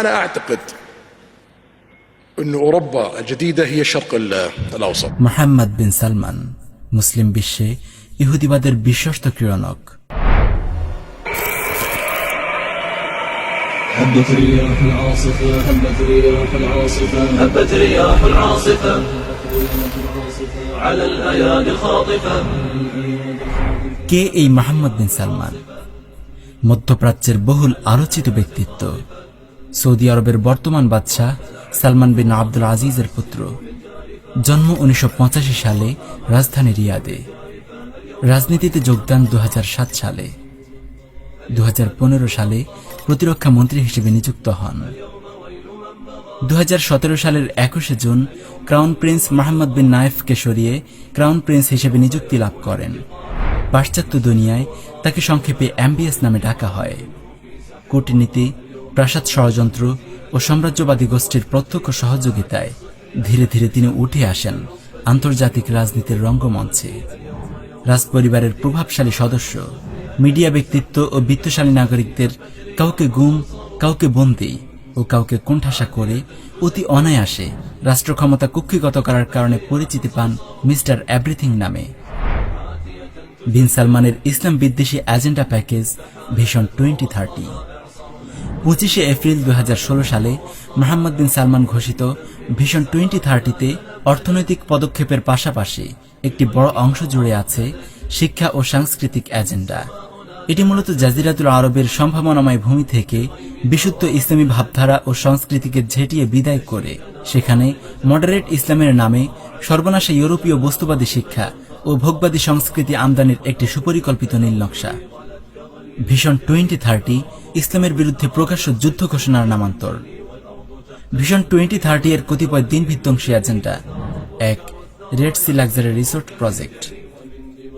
أنا أعتقد أن أوروبا الجديدة هي الشرق الأوسط. মোহাম্মদ বিন সালমান মুসলিম বিশ্বে ইহুদিবাদের বিশ্বস্ত ক্রীড়নক। هبت رياح العاصفة هبت رياح العاصفة هبت رياح العاصفة على الأيادي الخاطفة। কে এই মোহাম্মদ বিন সালমান? মধ্যপ্রাচ্যের বহুল আলোচিত ব্যক্তিত্ব, সৌদি আরবের বর্তমান বাদশাহ সালমান বিন আব্দুল আজিজের পুত্র। জন্ম 1985 সালে রাজধানী রিয়াদে। রাজনীতিতে যোগদান 2007 সালে। 2015 সালে প্রতিরক্ষা মন্ত্রী হিসেবে নিযুক্ত হন। 2017 সালের 21 জুন ক্রাউন প্রিন্স মোহাম্মদ বিন নায়েফকে সরিয়ে ক্রাউন প্রিন্স হিসেবে নিযুক্তি লাভ করেন। পাশ্চাত্য দুনিয়ায় তাকে সংক্ষেপে MBS নামে ডাকা হয়। কূটনীতি, প্রাসাদ ষড়যন্ত্র ও সাম্রাজ্যবাদী গোষ্ঠীর প্রত্যক্ষ সহযোগিতায় ধীরে ধীরে তিনি উঠে আসেন আন্তর্জাতিক রাজনীতির রঙ্গমঞ্চে। রাজপরিবারের প্রভাবশালী সদস্য, মিডিয়া ব্যক্তিত্ব ও বিত্তশালী নাগরিকদের কাউকে গুম, কাউকে বন্দী ও কাউকে কোণঠাসা করে অতি অনায়াসে রাষ্ট্র ক্ষমতা কুক্ষিগত করার কারণে পরিচিতি পান মিস্টার এভরিথিং নামে। বিন সালমানের ইসলাম বিদ্বেষী এজেন্ডা প্যাকেজ ভিশন 2030। 25 এপ্রিল 2016 সালে মোহাম্মদ বিন সালমান ঘোষিত ভিশন 2030-তে অর্থনৈতিক পদক্ষেপের পাশাপাশি একটি বড় অংশ জুড়ে আছে শিক্ষা ও সাংস্কৃতিক এজেন্ডা। এটি মূলত জাজিরাতুল আরবের সম্ভাবনাময় ভূমি থেকে বিশুদ্ধ ইসলামী ভাবধারা ও সংস্কৃতিকে ঝেঁটিয়ে বিদায় করে সেখানে মডারেট ইসলামের নামে সর্বনাশা ইউরোপীয় বস্তুবাদী শিক্ষা ও ভোগবাদী সংস্কৃতি আমদানির একটি সুপরিকল্পিত নীলনকশা। ভিশন 2030 ইসলামের বিরুদ্ধে প্রকাশ্য যুদ্ধ ঘোষণার নামান্তর। ভিশন 2030 এর কতিপয় দিনভিত্তিক agenda: 1. Red Sea luxury resort project.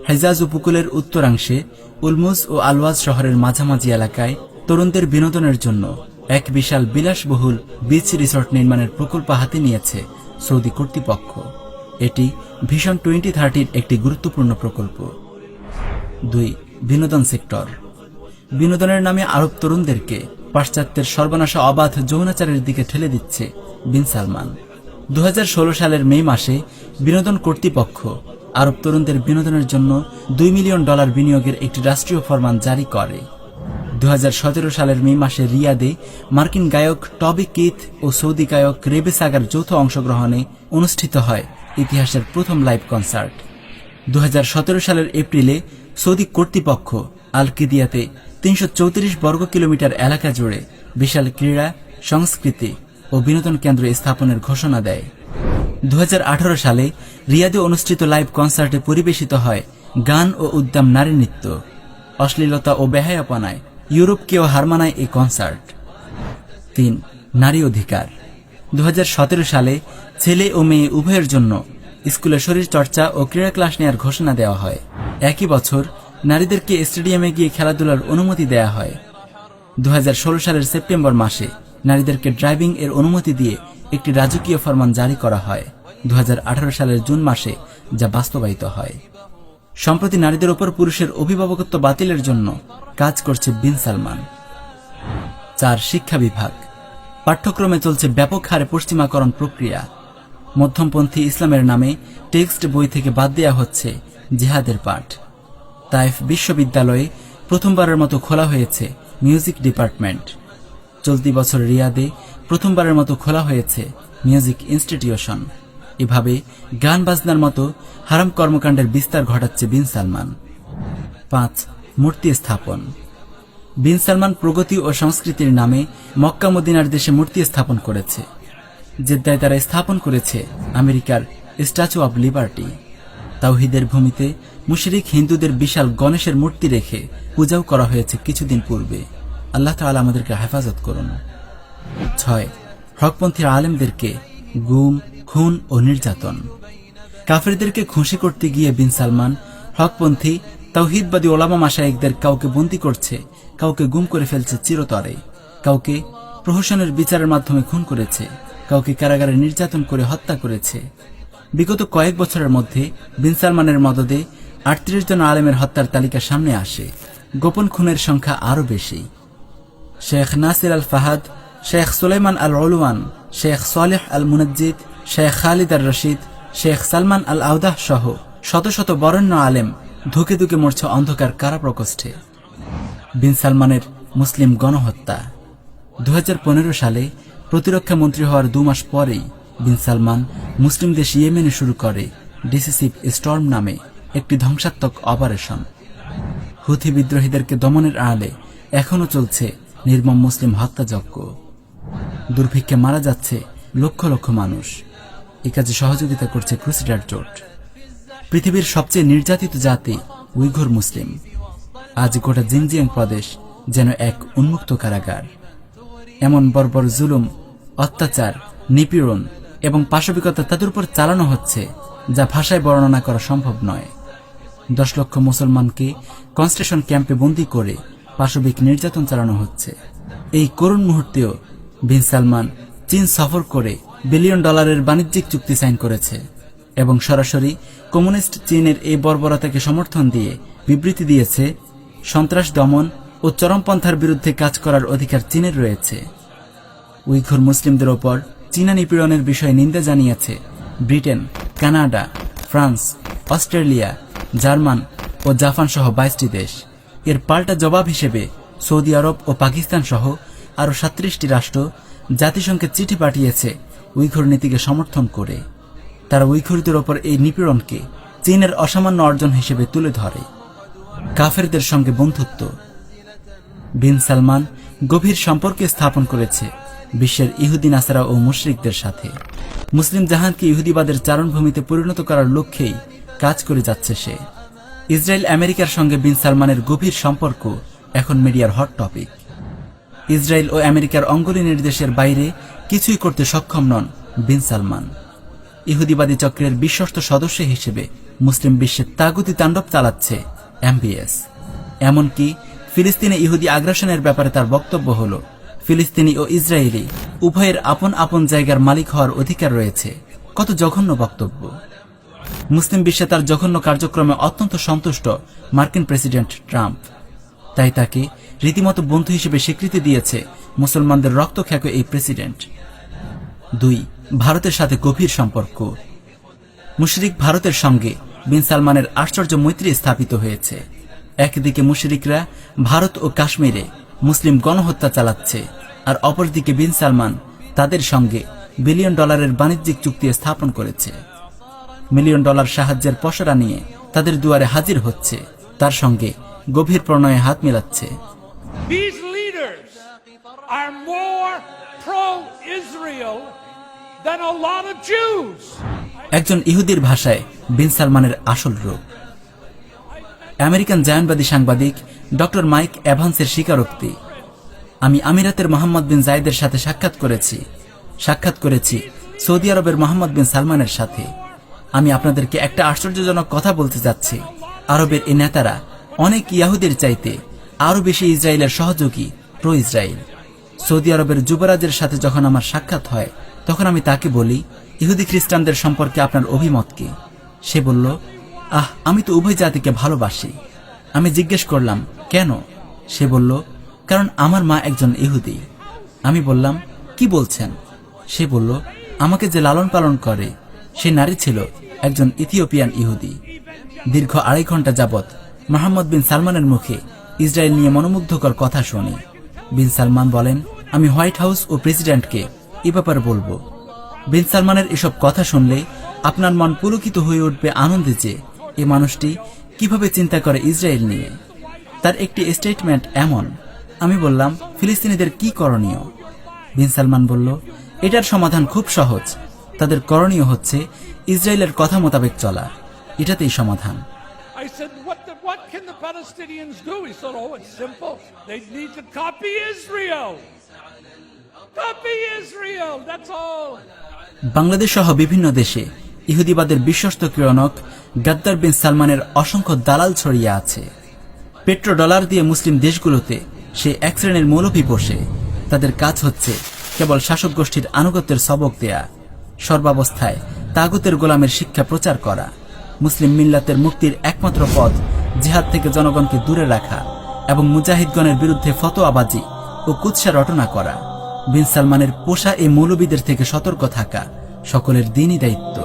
Hejaz উপকূলের উত্তরাংশে উলমুজ ও আলওয়াজ শহরের মাঝামাঝি এলাকায় তরুণদের বিনোদনের জন্য এক বিশাল বিলাসবহুল বিচ রিসোর্ট নির্মাণের প্রকল্প হাতে নিয়েছে সৌদি কর্তৃপক্ষ। এটি ভিশন 2030-র একটি গুরুত্বপূর্ণ প্রকল্প। 2. বিনোদন সেক্টর। বিনোদনের নামে আরব তরুণদেরকে পাশ্চাত্যের সর্বনাশা অবাধ যৌনাচারের দিকে ঠেলে দিচ্ছে বিন সালমান। 2016 সালের মে মাসে বিনোদন কর্তৃপক্ষ আরব তরুণদের বিনোদনের জন্য $2 মিলিয়ন বিনিয়োগের একটি রাষ্ট্রীয় ফরমান জারি করে। 2017 সালের মে মাসে রিয়াদে মার্কিন গায়ক টবি কিথ ও সৌদি গায়ক রেবে সাগার যৌথ অংশগ্রহণে অনুষ্ঠিত হয় ইতিহাসের প্রথম লাইভ কনসার্ট। 2017 সালের এপ্রিলে সৌদি কর্তৃপক্ষ আল কিদিয়াতে 334 বর্গ কিলোমিটার এলাকা জুড়ে বিশাল ক্রীড়া, সংস্কৃতি ও বিনোদন কেন্দ্র স্থাপনের ঘোষণা দেয়। 2018 সালে রিয়াদে অনুষ্ঠিত লাইভ কনসার্টে পরিবেশিত হয় গান ও উদ্দাম নারী নৃত্য। অশ্লীলতা ও বেহায়াপনায় ইউরোপকেও হার মানায় এই কনসার্ট। 3. নারী অধিকার। 2017 সালে ছেলে ও মেয়ে উভয়ের জন্য স্কুলে শরীর চর্চা ও ক্রীড়া ক্লাস নেওয়ার ঘোষণা দেওয়া হয়। একই বছর নারীদেরকে স্টেডিয়ামে গিয়ে খেলাধুলার অনুমতি দেয়া হয়। 2016 সালের সেপ্টেম্বর মাসে নারীদেরকে ড্রাইভিং এর অনুমতি দিয়ে একটি রাজকীয় ফরমান জারি করা হয়। 2018 সালের জুন মাসে যা বাস্তবায়িত হয়। সম্প্রতি নারীদের ওপর পুরুষের অভিভাবকত্ব বাতিলের জন্য কাজ করছে বিন সালমান। 4. শিক্ষা বিভাগ। পাঠ্যক্রমে চলছে ব্যাপক হারে পশ্চিমাকরণ প্রক্রিয়া। মধ্যমপন্থী ইসলামের নামে টেক্সট বই থেকে বাদ দেওয়া হচ্ছে জিহাদের পাঠ। তাইফ বিশ্ববিদ্যালয়ে প্রথমবারের মতো খোলা হয়েছে মিউজিক ডিপার্টমেন্ট। চলতি বছর রিয়াদে প্রথমবারের মতো খোলা হয়েছে মিউজিক ইনস্টিটিউশন। এভাবে গান বাজনার মতো হারাম কর্মকাণ্ডের বিস্তার ঘটাচ্ছে বিন সালমান। 5. মূর্তি স্থাপন। বিন সালমান প্রগতি ও সংস্কৃতির নামে মক্কা মদিনার দেশে মূর্তি স্থাপন করেছে। জেদ্দায় তারা স্থাপন করেছে আমেরিকার স্ট্যাচু অব লিবার্টি। তাওহীদের ভূমিতে মুশরিক হিন্দুদের বিশাল গণেশের মূর্তি রেখে পূজাও করা হয়েছে কিছুদিন পূর্বে। আল্লাহ তাআলা আমাদেরকে হেফাজত করুন। 6. হকপন্থী আলেমদেরকে গুম, খুন ও নির্যাতন। কাফেরদেরকে খুশি করতে গিয়ে বিন সালমান হকপন্থী তাওহীদবাদী ওলামা মাশায়েখদের কাউকে বন্দী করছে, কাউকে গুম করে ফেলছে চিরতরে, কাউকে প্রহসনের বিচারের মাধ্যমে খুন করেছে, কাউকে কারাগারে নির্যাতন করে হত্যা করেছে। বিগত কয়েক বছরের মধ্যে বিন সালমানের মদদে 38 জন আলেমের হত্যার তালিকা সামনে আসে। গোপন খুনের সংখ্যা আরও বেশি। শেখ নাসির আল ফাহাদ, শেখ সুলাইমান আল অলওয়ান, শেখ সালেহ আল মুনাজ্জিদ, শেখ খালিদ আর রশিদ, শেখ সালমান আল আউদাহ সহ শত শত বরেণ্য আলেম ধুকে ধুকে মরছে অন্ধকার কারা প্রকোষ্ঠে। বিন সালমানের মুসলিম গণহত্যা। 2015 সালে প্রতিরক্ষা মন্ত্রী হওয়ার 2 মাস পরেই বিন সালমান মুসলিম দেশ ইয়েমেনে শুরু করে ডিসিসিভ স্টর্ম নামে একটি ধ্বংসাত্মক অপারেশন। হুথি বিদ্রোহীদেরকে দমনের আড়ালে এখনও চলছে নির্মম মুসলিম হত্যাযজ্ঞ। দুর্ভিক্ষে মারা যাচ্ছে লক্ষ লক্ষ মানুষ। এ কাজে সহযোগিতা করছে ক্রুসেডার জোট। পৃথিবীর সবচেয়ে নির্যাতিত জাতি উইঘুর মুসলিম। আজ গোটা জিনজিয়াং প্রদেশ যেন এক উন্মুক্ত কারাগার। এমন বর্বর জুলুম, অত্যাচার, নিপীড়ন এবং পাশবিকতা তাদের উপর চালানো হচ্ছে যা ভাষায় বর্ণনা করা সম্ভব নয়। 10 লক্ষ মুসলমানকে কনসেন্ট্রেশন ক্যাম্পে বন্দী করে পাশবিক নির্যাতন চালানো হচ্ছে। এই করুণ মুহূর্তেও বিন সালমান চীন সফর করে $1 বিলিয়ন বাণিজ্যিক চুক্তি সাইন করেছে এবং সরাসরি কমিউনিস্ট চীনের এই বর্বরতাকে সমর্থন দিয়ে বিবৃতি দিয়েছে, সন্ত্রাস দমন ও চরমপন্থার বিরুদ্ধে কাজ করার অধিকার চীনের রয়েছে। উইঘুর মুসলিমদের ওপর চীনা নিপীড়নের বিষয়ে নিন্দা জানিয়েছে Britain, Canada, France, Australia, German ও জাপান সহ 22টি দেশ। এর পাল্টা জবাব হিসেবে সৌদি আরব ও পাকিস্তান সহ আরও 37টি রাষ্ট্র জাতিসংঘে চিঠি পাঠিয়েছে উইঘুর নীতিকে সমর্থন করে। তারা উইঘুরদের ওপর এই নিপীড়নকে চীনের অসামান্য অর্জন হিসেবে তুলে ধরে। কাফেরদের সঙ্গে বন্ধুত্ব। বিন সালমান গভীর সম্পর্ক স্থাপন করেছে বিশ্বের ইহুদি নাসারা ও মুশরিকদের সাথে। মুসলিম জাহানকে ইহুদিবাদের চারণভূমিতে পরিণত করার লক্ষ্যেই কাজ করে যাচ্ছে সে। ইসরায়েল আমেরিকার সঙ্গে বিন সালমানের গভীর সম্পর্ক এখন মিডিয়ার হট টপিক। ইসরায়েল ও আমেরিকার অঙ্গুলি নির্দেশের বাইরে কিছুই করতে সক্ষম নন বিন সালমান। ইহুদিবাদী চক্রের বিশ্বস্ত সদস্য হিসেবে মুসলিম বিশ্বে তাগুতি তাণ্ডব চালাচ্ছে MBS। এমনকি ফিলিস্তিনে ইহুদি আগ্রাসনের ব্যাপারে তার বক্তব্য হল, ফিলিস্তিনি ও ইসরায়েলি উভয়ের আপন আপন জায়গার মালিক হওয়ার অধিকার রয়েছে। কত জঘন্য বক্তব্য! মুসলিম বিশ্বে তার জঘন্য কার্যক্রমে অত্যন্ত সন্তুষ্ট মার্কিন প্রেসিডেন্ট ট্রাম্প। তাই তাকে রীতিমতো বন্ধু হিসেবে স্বীকৃতি দিয়েছে মুসলমানদের রক্তখ্যাত এই প্রেসিডেন্ট। 2. ভারতের সাথে গভীর সম্পর্ক। মুশরিক ভারতের সঙ্গে বিন সালমানের আশ্চর্য মৈত্রী স্থাপিত হয়েছে। একদিকে মুশরিকরা ভারত ও কাশ্মীরে মুসলিম গণহত্যা চালাচ্ছে, আর অপরদিকে বিন সালমান তাদের সঙ্গে $1 বিলিয়ন বাণিজ্যিক চুক্তি স্থাপন করেছে। $1 মিলিয়ন সাহায্যের পসরা নিয়ে তাদের দুয়ারে হাজির হচ্ছে, তার সঙ্গে গভীর প্রণয়ে হাত মেলাচ্ছে। These leaders are more pro-Israel than a lot of Jews. একজন ইহুদির ভাষায় বিন সালমানের আসল রূপ। আমেরিকান জায়নবাদী সাংবাদিক ডক্টর মাইক এভান্সের স্বীকারোক্তি, আমি আমিরাতের মোহাম্মদ বিন জায়েদের সাথে সাক্ষাৎ করেছি সৌদি আরবের মোহাম্মদ বিন সালমানের সাথে। আমি আপনাদেরকে একটা আশ্চর্যজনক কথা বলতে যাচ্ছি। আরবের এই নেতারা অনেক ইয়াহুদের চাইতে আরো বেশি ইসরায়েলের সহযোগী, প্রো ইসরায়েল। সৌদি আরবের যুবরাজের সাথে যখন আমার সাক্ষাৎ হয়, তখন আমি তাকে বলি, ইহুদি খ্রিস্টানদের সম্পর্কে আপনার অভিমত কি? সে বলল, আমি তো উভয় জাতিকে ভালোবাসি। আমি জিজ্ঞেস করলাম, কেন? সে বলল, কারণ আমার মা একজন ইহুদি। আমি বললাম, কি বলছেন? সে বলল, আমাকে যে লালন পালন করে সে নারী ছিল একজন ইথিওপিয়ান ইহুদি। দীর্ঘ 2.5 ঘন্টা যাবৎ মোহাম্মদ বিন সালমানের মুখে ইসরায়েল নিয়ে মনোমুগ্ধকর কথা শুনি। বিন সালমান বলেন, আমি হোয়াইট হাউস ও প্রেসিডেন্টকে এ ব্যাপারে বলবো। বিন সালমানের এসব কথা শুনলে আপনার মন পুলকিত হয়ে উঠবে আনন্দে যে এ মানুষটি কিভাবে চিন্তা করে ইসরায়েল নিয়ে। তার একটি স্টেটমেন্ট এমন। আমি বললাম, ফিলিস্তিনিদের কি করণীয়? বিন সালমান বলল, এটার সমাধান খুব সহজ। তাদের করণীয় হচ্ছে ইসরায়েলের কথা মোতাবেক চলা। এটাতেই সমাধান। I said, what can the Palestinians do? He said, it's simple. They need to copy Israel. Copy Israel, that's all. Bangladesh সহ বিভিন্ন দেশে ইহুদিবাদের বিশ্বস্ত ক্রিয়নক গাদ্দার বিন সালমানের অসংখ্য দালাল ছড়িয়ে আছে। পেট্রোডলার দিয়ে মুসলিম দেশগুলোতে সে এক শ্রেণীর মৌলভী বসে। তাদের কাজ হচ্ছে কেবল শাসক গোষ্ঠীর আনুগত্যের সবক দেয়া, সর্বাবস্থায় তাগুতের গোলামের শিক্ষা প্রচার করা, মুসলিম মিল্লাতের মুক্তির একমাত্র পথ জিহাদ থেকে জনগণকে দূরে রাখা এবং মুজাহিদগণের বিরুদ্ধে ফতোয়াবাজি ও কুৎসা রটনা করা। বিন সালমানের পোষা এই মৌলবীদের থেকে সতর্ক থাকা সকলের দিনই দায়িত্ব।